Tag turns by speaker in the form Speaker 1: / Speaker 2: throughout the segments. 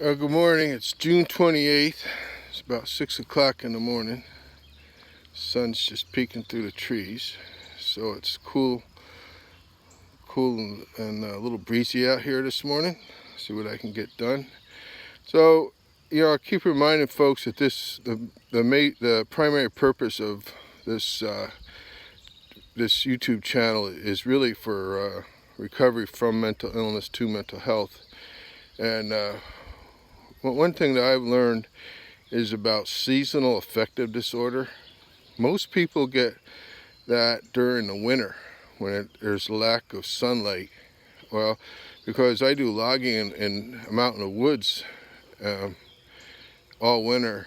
Speaker 1: Good morning. It's June 28th. It's about 6 o'clock in the morning. Sun's just peeking through the trees, so it's cool and a little breezy out here this morning. See what I can get done. So, I keep reminding folks that the primary purpose of this this YouTube channel is really for recovery from mental illness to mental health. And one thing that I've learned is about seasonal affective disorder. Most people get that during the winter when there's lack of sunlight. Well, because I do logging and I'm out in the woods all winter,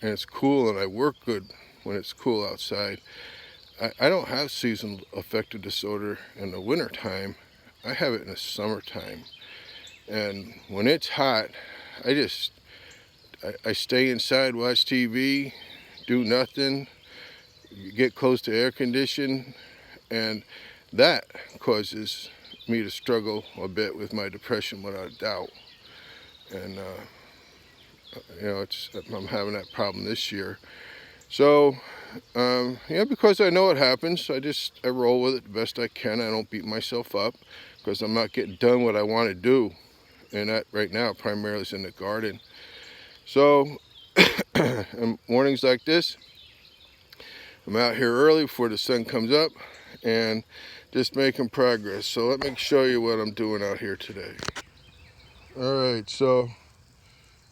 Speaker 1: and it's cool, and I work good when it's cool outside. I don't have seasonal affective disorder in the winter time. I have it in the summertime. And when it's hot, I stay inside, watch TV, do nothing, get close to air conditioning, and that causes me to struggle a bit with my depression without a doubt. And I'm having that problem this year. So because I know it happens, I roll with it the best I can. I don't beat myself up because I'm not getting done what I want to do, and that right now primarily is in the garden. So mornings like this, I'm out here early before the sun comes up and just making progress. So let me show you what I'm doing out here today. Alright, so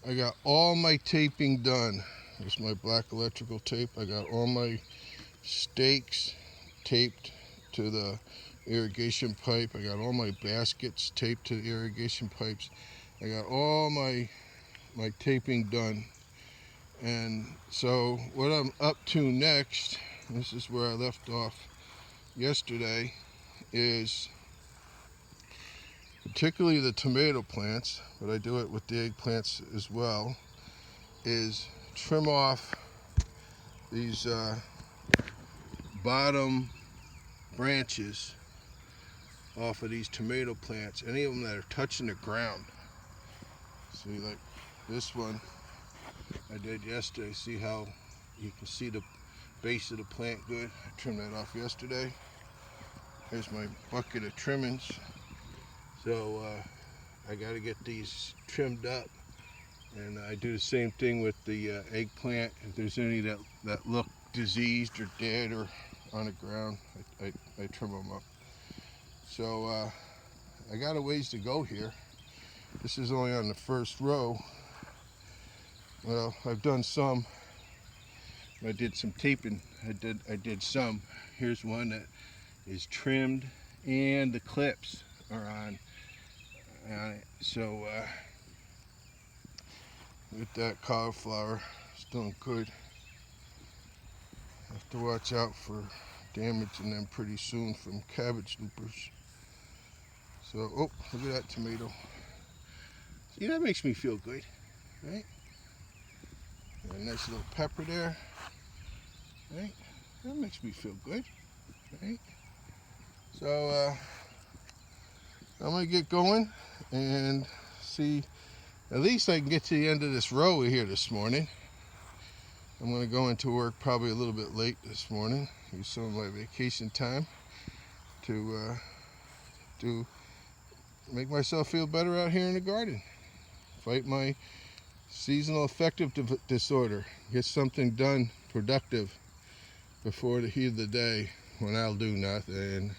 Speaker 1: I got all my taping done. There's my black electrical tape. I got all my stakes taped to the irrigation pipe. I got all my baskets taped to the irrigation pipes. I got all my taping done. And so what I'm up to next, this is where I left off yesterday, is particularly the tomato plants, but I do it with the eggplants as well, is trim off these bottom branches off of these tomato plants, any of them that are touching the ground. See, like this one I did yesterday. See how you can see the base of the plant good? I trimmed that off yesterday. Here's my bucket of trimmings. So I got to get these trimmed up, and I do the same thing with the eggplant. If there's any that look diseased or dead or on the ground, I trim them up. So I got a ways to go here. This is only on the first row. Well, I've done some. I did some taping. I did some. Here's one that is trimmed and the clips are on it. So with that cauliflower, it's doing good. Have to watch out for damaging them pretty soon from cabbage loopers. So, oh, look at that tomato. See, that makes me feel good, right? A nice little pepper there, right? That makes me feel good, right? So I'm gonna get going and see. At least I can get to the end of this row here this morning. I'm gonna go into work probably a little bit late this morning. Use some of my vacation time to make myself feel better out here in the garden. Fight my seasonal affective disorder. Get something done productive before the heat of the day when I'll do nothing.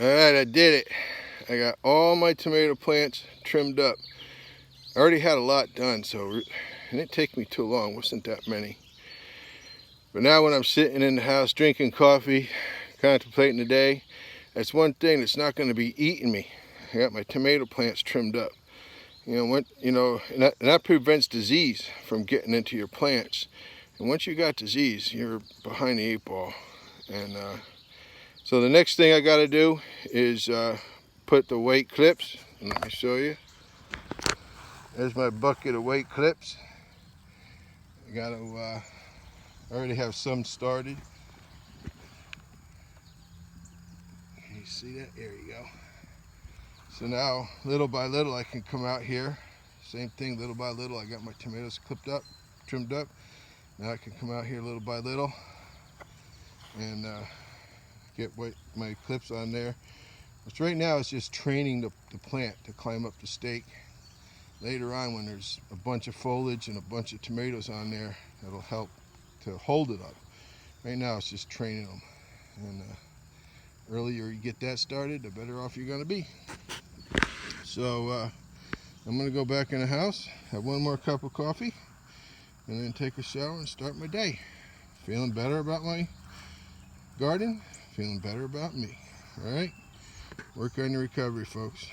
Speaker 1: Alright, I did it. I got all my tomato plants trimmed up. I already had a lot done, so it didn't take me too long. Wasn't that many. But now when I'm sitting in the house drinking coffee, contemplating the day, that's one thing that's not going to be eating me. I got my tomato plants trimmed up. And that prevents disease from getting into your plants. And once you got disease, you're behind the 8 ball. And so the next thing I got to do is put the weight clips. Let me show you. There's my bucket of weight clips. I got to. I already have some started. You see that? There you go. So now, little by little, I can come out here Same thing, little by little. I got my tomatoes clipped up, trimmed up. Now I can come out here little by little and get my clips on there. Which right now is just training the plant to climb up the stake. Later on, when there's a bunch of foliage and a bunch of tomatoes on there, that'll help to hold it up. Right now it's just training them. And earlier you get that started, the better off you're going to be. So I'm going to go back in the house, have one more cup of coffee, and then take a shower and start my day. Feeling better about my garden, feeling better about me. All right? Work on your recovery, folks.